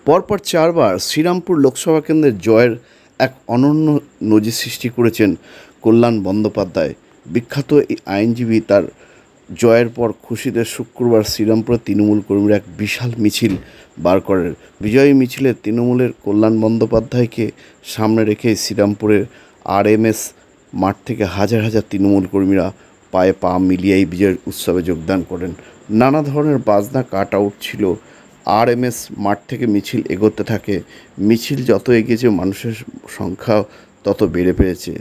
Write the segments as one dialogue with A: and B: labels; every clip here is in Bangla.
A: পরপর চারবার শ্রীরামপুর লোকসভা কেন্দ্রের জয়ের এক অনন্য নজির সৃষ্টি করেছেন কল্যাণ বন্দ্যোপাধ্যায়। বিখ্যাত এই আইনজীবী তার জয়ের পর খুশিতে শুক্রবার শ্রীরামপুরে তৃণমূল কর্মীরা এক বিশাল মিছিল বার করেন। বিজয়ী মিছিলে তৃণমূলের কল্যাণ বন্দ্যোপাধ্যায়কে সামনে রেখে শ্রীরামপুরের RMS মাঠ থেকে হাজার হাজার তৃণমূল কর্মীরা পায়ে পা মিলিয়ে এই বিজয়ের উৎসবে যোগদান করেন। নানা ধরনের বাজনা কাট আউট ছিল। RMS মাঠ থেকে মিছিল এগোতে থাকে। মিছিল যত এগিয়েছে মানুষের সংখ্যা তত বেড়ে পেয়েছে।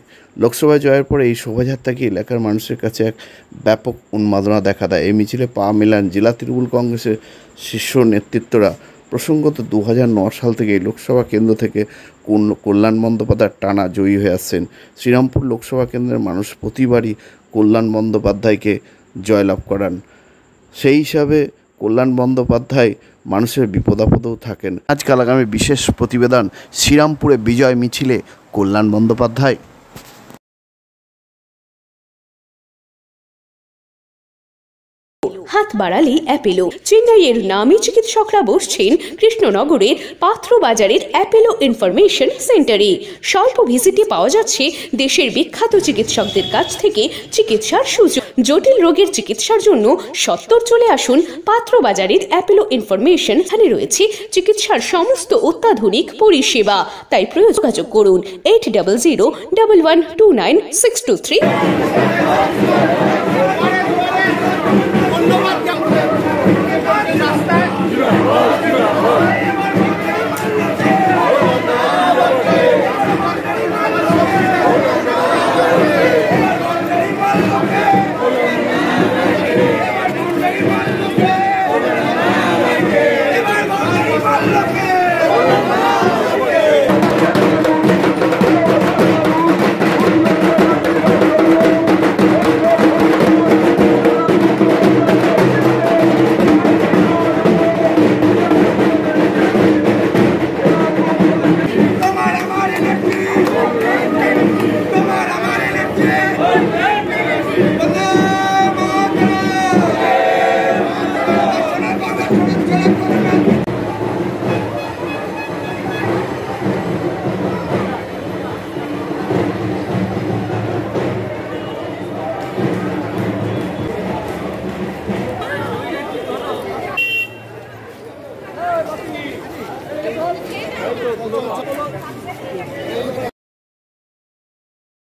A: লোকসভায় জয়ের পরে এই শোভাযাত্রাকে এলাকার মানুষের কাছে এক ব্যাপক উন্মাদনা দেখা দেয়। এই মিছিলে পা মেলান জেলা তৃণমূল কংগ্রেসের শীর্ষ নেতৃত্বরা। প্রসঙ্গত 2009 সাল থেকে এই লোকসভা কেন্দ্র থেকে কল্যাণ বন্দ্যোপাধ্যায় টানা জয়ী হয়ে আসছেন। শ্রীরামপুর লোকসভা কেন্দ্রের মানুষ প্রতিবারই কল্যাণ বন্দ্যোপাধ্যায়কে জয়লাভ করান। সেই হিসাবে কল্যাণ বন্দ্যোপাধ্যায় মানুষের বিপদাপদেও থাকেন। আজকাল আগামী বিশেষ প্রতিবেদন শ্রীরামপুরে বিজয় মিছিলে কল্যাণ বন্দ্যোপাধ্যায়।
B: হাত বাড়ালি অ্যাপেলো। চেন্নাইয়ের নামী চিকিৎসকরা বসছেন কৃষ্ণনগরের পাত্রবাজারের অ্যাপেলো ইনফরমেশন সেন্টারে। স্বল্প ভিজিটে পাওয়া যাচ্ছে দেশের বিখ্যাত চিকিৎসকদের কাছ থেকে চিকিৎসার সুযোগ। জটিল রোগের চিকিৎসার জন্য সত্বর চলে আসুন পাত্রবাজারের অ্যাপেলো ইনফরমেশন। এখানে রয়েছে চিকিৎসার সমস্ত অত্যাধুনিক পরিষেবা। তাই যোগাযোগ করুন 8001129623।